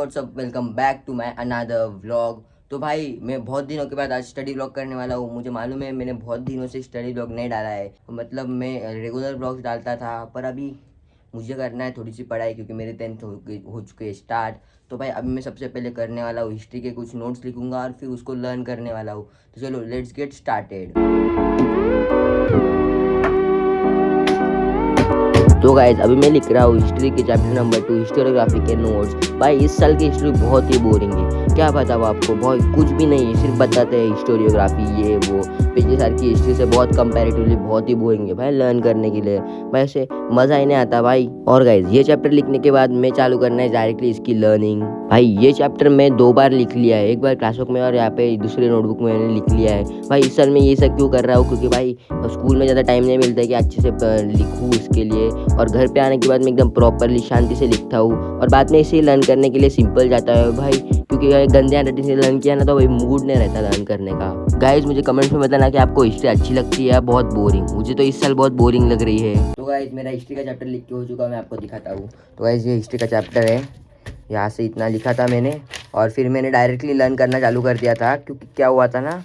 WhatsApp, welcome back to my another vlog. तो भाई मैं बहुत दिनों के बाद आज स्टडी व्लॉग करने वाला हूँ। मुझे मालूम है मैंने बहुत दिनों से स्टडी व्लॉग नहीं डाला है, मतलब मैं रेगुलर व्लॉग्स डालता था, पर अभी मुझे करना है थोड़ी सी पढ़ाई क्योंकि मेरे 10th हो चुके हैं स्टार्ट। तो भाई अभी मैं सबसे पहले करने वाला हूँ हिस्ट्री के कुछ नोट्स लिखूंगा और फिर उसको लर्न करने वाला हूँ। तो चलो लेट्स गेट स्टार्टेड। तो गाइज अभी मैं लिख रहा हूँ हिस्ट्री के चैप्टर नंबर 2 हिस्टोरियोग्राफी के नोट्स। भाई इस साल की हिस्ट्री बहुत ही बोरिंग है, क्या बताऊँ आपको, बहुत कुछ भी नहीं है, सिर्फ बताते हैं हिस्टोरियोग्राफी ये वो। पिछले साल की हिस्ट्री से बहुत कंपैरेटिवली बहुत ही बोरिंग है भाई लर्न करने के लिए, भाई ऐसे मज़ा ही नहीं आता भाई। और गाइज ये चैप्टर लिखने के बाद मैं चालू करना है डायरेक्टली इसकी लर्निंग। भाई ये चैप्टर मैं 2 बार लिख लिया है, एक बार क्लासवर्क में और यहाँ पे दूसरे नोटबुक में मैंने लिख लिया है। भाई इस साल मैं ये सब क्यों कर रहा हूँ, क्योंकि भाई स्कूल में ज़्यादा टाइम नहीं मिलता है कि अच्छे से लिखूँ इसके लिए, और घर पे आने के बाद मैं एकदम प्रॉपरली शांति से लिखता हूँ और बाद में इसे लर्न करने के लिए सिंपल जाता है भाई, क्योंकि गंदे हैंडराइटिंग से लर्न किया ना तो भाई मूड नहीं रहता लर्न करने का। गाइज मुझे कमेंट्स में बताना कि आपको हिस्ट्री अच्छी लगती है या बहुत बोरिंग। मुझे तो इस साल बहुत बोरिंग लग रही है। तो गाइज मेरा हिस्ट्री का चैप्टर लिख के हो चुका है, मैं आपको दिखाता हूँ। तो गाइज ये हिस्ट्री का चैप्टर है, यहाँ से इतना लिखा था मैंने और फिर मैंने डायरेक्टली लर्न करना चालू कर दिया था, क्योंकि क्या हुआ था ना,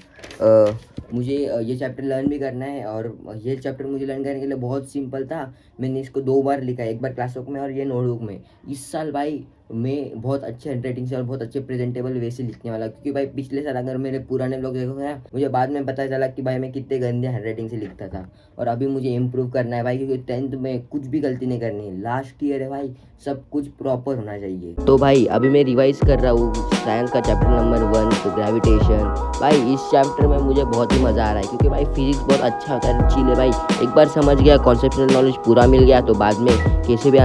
मुझे ये चैप्टर लर्न भी करना है और ये चैप्टर मुझे लर्न करने के लिए बहुत सिंपल था। मैंने इसको 2 बार लिखा है, एक बार क्लासवर्क में और ये नोटबुक में। इस साल भाई मैं बहुत अच्छे हैंडराइटिंग से और बहुत अच्छे प्रेजेंटेबल वे से लिखने वाला, क्योंकि भाई पिछले साल अगर मेरे पुराने ब्लॉग देखोगे ना, मुझे बाद में पता चला कि भाई मैं कितने गंदे हैंडराइटिंग से लिखता था। और अभी मुझे इम्प्रूव करना है भाई, क्योंकि 10th में कुछ भी गलती नहीं करनी है, लास्ट ईयर है भाई, सब कुछ प्रॉपर होना चाहिए। तो भाई अभी मैं रिवाइज कर रहा हूँ साइंस का चैप्टर नंबर 1 ग्रेविटेशन। भाई इस चैप्टर में मुझे बहुत ही मज़ा आ रहा है, क्योंकि भाई फिजिक्स बहुत अच्छा होता है, चिल है भाई। एक बार समझ गया, कॉन्सेप्चुअल नॉलेज पूरा मिल गया, तो बाद में कैसे भी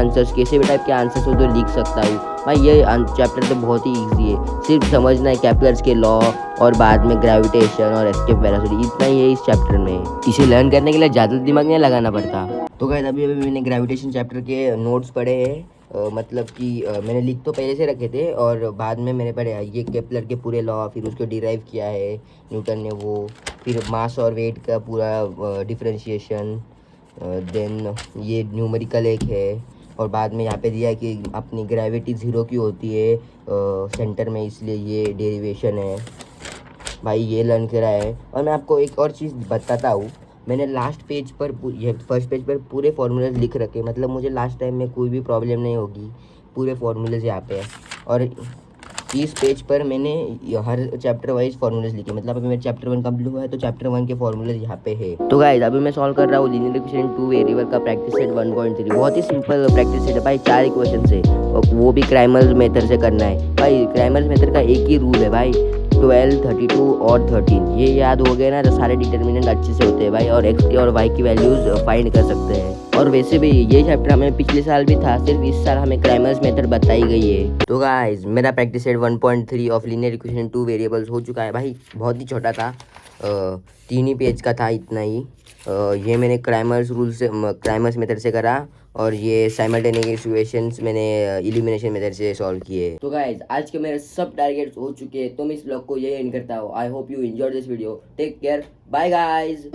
टाइप के आंसर्स हो तो लिख सकता हूँ। भाई ये चैप्टर तो बहुत ही ईजी है, सिर्फ समझना है कैप्लर्स के लॉ और बाद में ग्रेविटेशन और एस्केप वेलोसिटी, इतना ही है इस चैप्टर में। इसे लर्न करने के लिए ज़्यादा दिमाग नहीं लगाना पड़ता। तो गाइस अभी मैंने ग्रेविटेशन चैप्टर के नोट्स पढ़े हैं, मतलब कि मैंने लिख तो पहले से रखे थे और बाद में मैंने पढ़े ये केपलर के पूरे लॉ, फिर उसको डिराइव किया है न्यूटन ने वो, फिर मास और वेट का पूरा डिफरेंशिएशन, देन ये न्यूमेरिकल एक है, और बाद में यहाँ पे दिया है कि अपनी ग्रेविटी 0 की होती है सेंटर में, इसलिए ये डेरिवेशन है। भाई ये लर्न करा है। और मैं आपको एक और चीज़ बताता हूँ, मैंने लास्ट पेज पर ये फर्स्ट पेज पर पूरे फार्मूलाज लिख रखे, मतलब मुझे लास्ट टाइम में कोई भी प्रॉब्लम नहीं होगी, पूरे फार्मूलाज यहाँ पे है। और इस पेज पर मैंने हर चैप्टर वाइज फार्मूलाज लिखे, मतलब अभी मेरा चैप्टर 1 कंप्लीट हुआ है तो चैप्टर 1 के फार्मूलाज यहाँ पे है। तो गाइस अभी मैं सॉल्व कर रहा हूँ लीनियर इक्वेशन 2 वेरिएबल का प्रैक्टिस सेट 1.3। बहुत ही सिंपल प्रैक्टिस सेट है भाई, 4 इक्वेशन से, और वो भी क्राइमर मेथड से करना है। भाई क्राइमर मेथड का एक ही रूल है भाई, 12, 32 और 13, ये याद हो गए ना तो सारे डिटर्मिनेंट अच्छे से होते हैं भाई, और एक्स की और वाई की वैल्यूज फाइंड कर सकते हैं। और वैसे भी ये चैप्टर हमें पिछले साल भी था, सिर्फ इस साल हमें क्राइमर्स मेथड बताई गई है। तो गाइस मेरा practice set 1.3 of linear equation 2 variables हो चुका है भाई, बहुत ही छोटा था, 3 ही पेज का था, इतना ही। ये मैंने क्राइमर्स मेथड से करा, और ये साइमल्टेनियस इक्वेशंस मैंने इल्यूमिनेशन मेथड से सॉल्व किए। तो गाइस आज के मेरे सब टारगेट्स हो चुके हैं, तो मैं इस ब्लॉग को यही एंड करता हूँ। I hope you enjoyed this video, take care, bye guys.